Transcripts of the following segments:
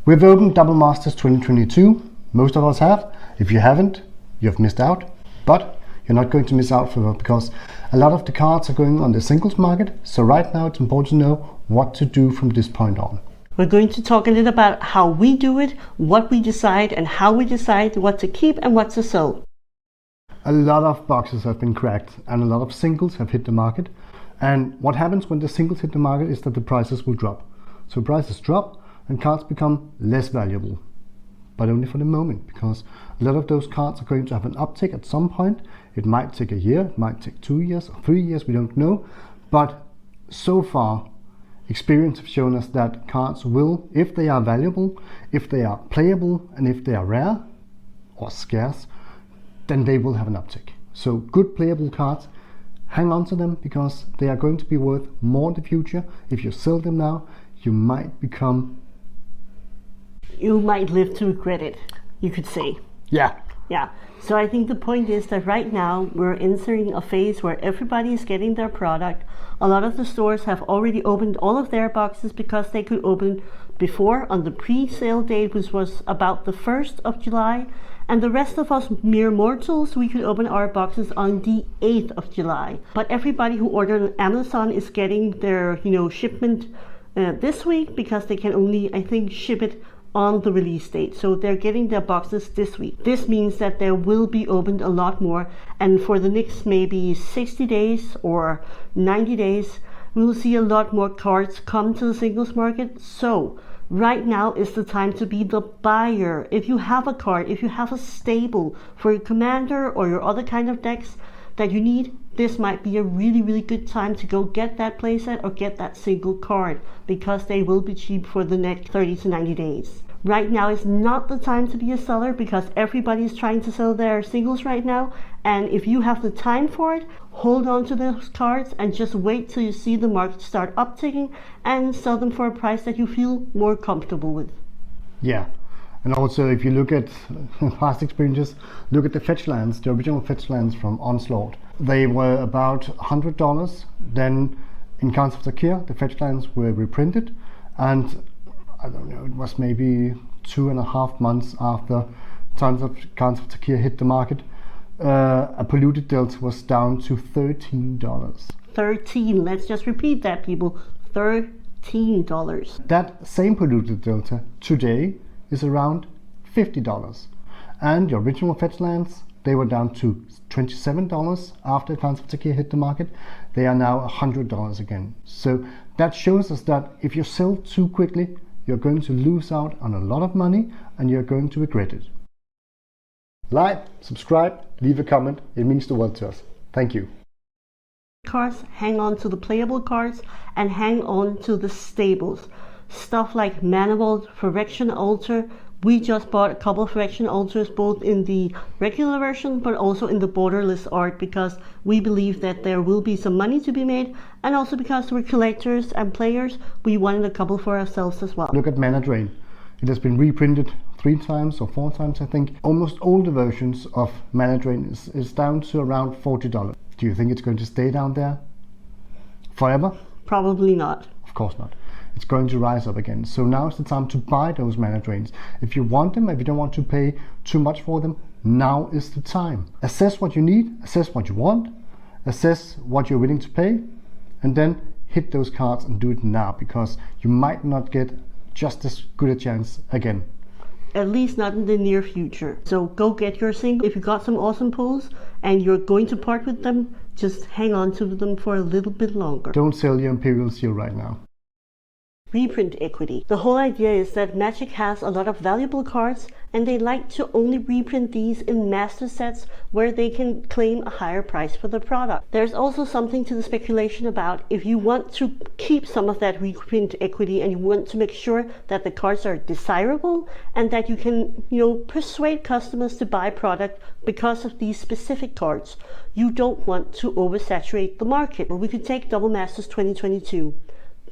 We've opened Double Masters 2022. Most of us have. If you haven't, you've missed out. But you're not going to miss out forever, because a lot of the cards are going on the singles market. So right now it's important to know what to do from this point on. We're going to talk a little about how we do it, what we decide, and how we decide what to keep and what to sell. A lot of boxes have been cracked and a lot of singles have hit the market. And what happens when the singles hit the market is that the prices will drop. So prices drop and cards become less valuable, but only for the moment, because a lot of those cards are going to have an uptick at some point. It might take a year, it might take 2 years or 3 years, we don't know. But so far, experience have shown us that cards will, if they are valuable, if they are playable, and if they are rare or scarce, then they will have an uptick. So good playable cards, hang on to them, because they are going to be worth more in the future. If you sell them now, you might live to regret it, you could say. Yeah. So I think the point is that right now we're entering a phase where everybody is getting their product. A lot of the stores have already opened all of their boxes because they could open before on the pre-sale date, which was about the 1st of July. And the rest of us mere mortals, we could open our boxes on the 8th of July. But everybody who ordered on Amazon is getting their shipment this week, because they can only, I think, ship it on the release date. So they're getting their boxes this week. This means that there will be opened a lot more, and for the next maybe 60 days or 90 days, we will see a lot more cards come to the singles market. So right now is the time to be the buyer. If you have a card, if you have a stable for your commander or your other kind of decks that you need, this might be a really good time to go get that playset or get that single card, because they will be cheap for the next 30 to 90 days. Right now is not the time to be a seller, because everybody's trying to sell their singles right now. And if you have the time for it, hold on to those cards and just wait till you see the market start upticking and sell them for a price that you feel more comfortable with. Yeah. And also, if you look at past experiences, look at the fetch lands, the original fetch lands from Onslaught. They were about $100. Then in Khans of Tarkir, the fetch lands were reprinted, and I don't know, it was maybe 2.5 months after Khans of Tarkir hit the market, a polluted delta was down to $13. 13, let's just repeat that, people, $13. That same polluted delta today is around $50. And the original fetch lands, they were down to $27 after Khans of Tarkir hit the market. They are now $100 again. So that shows us that if you sell too quickly, you're going to lose out on a lot of money and you're going to regret it. Like, subscribe, leave a comment. It means the world to us. Thank you. Cards, hang on to the playable cards and hang on to the stables. Stuff like Mana Vault, Phyrexian Altar. We just bought a couple of Phyrexian Altars, both in the regular version but also in the borderless art, because we believe that there will be some money to be made, and also because we're collectors and players, we wanted a couple for ourselves as well. Look at Mana Drain. It has been reprinted 3 times or 4 times, I think. Almost all the versions of Mana Drain is down to around $40. Do you think it's going to stay down there forever? Probably not. Of course not. It's going to rise up again. So now is the time to buy those Mana Drains. If you want them, if you don't want to pay too much for them, now is the time. Assess what you need, assess what you want, assess what you're willing to pay, and then hit those cards and do it now, because you might not get just as good a chance again. At least not in the near future. So go get your single. If you got some awesome pulls and you're going to part with them, just hang on to them for a little bit longer. Don't sell your Imperial Seal right now. Reprint equity. The whole idea is that Magic has a lot of valuable cards, and they like to only reprint these in master sets where they can claim a higher price for the product. There's also something to the speculation about if you want to keep some of that reprint equity and you want to make sure that the cards are desirable and that you can, persuade customers to buy product because of these specific cards. You don't want to oversaturate the market. We could take Double Masters 2022.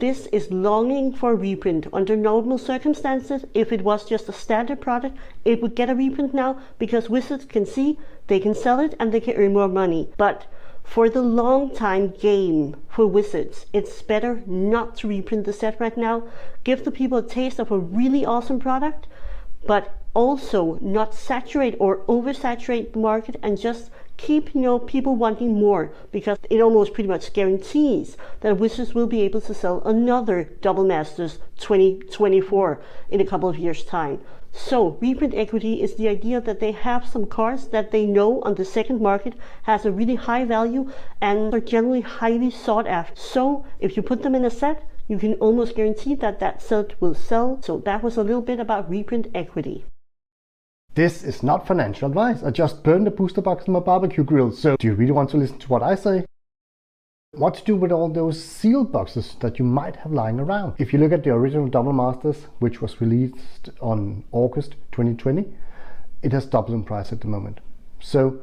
This is longing for reprint. Under normal circumstances, if it was just a standard product, it would get a reprint now, because Wizards can see they can sell it and they can earn more money. But For the long time game for Wizards, it's better not to reprint the set right now. Give the people a taste of a really awesome product, but also not saturate or oversaturate the market, and just keep people wanting more, because it almost pretty much guarantees that Wizards will be able to sell another Double Masters 2024 in a couple of years' time. So reprint equity is the idea that they have some cards that they know on the second market has a really high value and are generally highly sought after. So if you put them in a set, you can almost guarantee that that set will sell. So that was a little bit about reprint equity. This is not financial advice. I just burned a booster box on my barbecue grill, so do you really want to listen to what I say? What to do with all those sealed boxes that you might have lying around? If you look at the original Double Masters, which was released on August 2020, it has doubled in price at the moment. So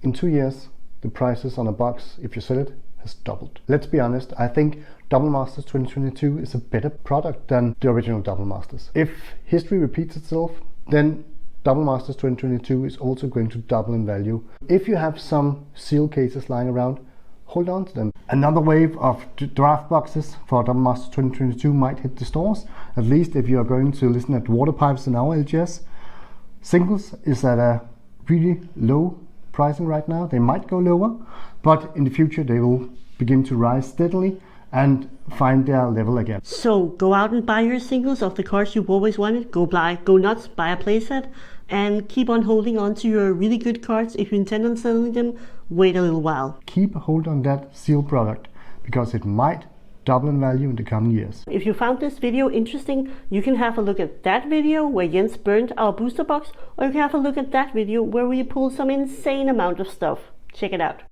in 2 years, the prices on a box, if you sell it, has doubled. Let's be honest, I think Double Masters 2022 is a better product than the original Double Masters. If history repeats itself, then Double Masters 2022 is also going to double in value. If you have some seal cases lying around, hold on to them. Another wave of draft boxes for Double Masters 2022 might hit the stores, at least if you are going to listen at water pipes in our LGS. Singles is at a really low pricing right now. They might go lower, but in the future they will begin to rise steadily and find their level again. So go out and buy your singles of the cards you've always wanted. Go nuts, buy a playset, and keep on holding on to your really good cards. If you intend on selling them, wait a little while. Keep a hold on that sealed product, because it might double in value in the coming years. If you found this video interesting, you can have a look at that video where Jens burned our booster box, or you can have a look at that video where we pulled some insane amount of stuff. Check it out.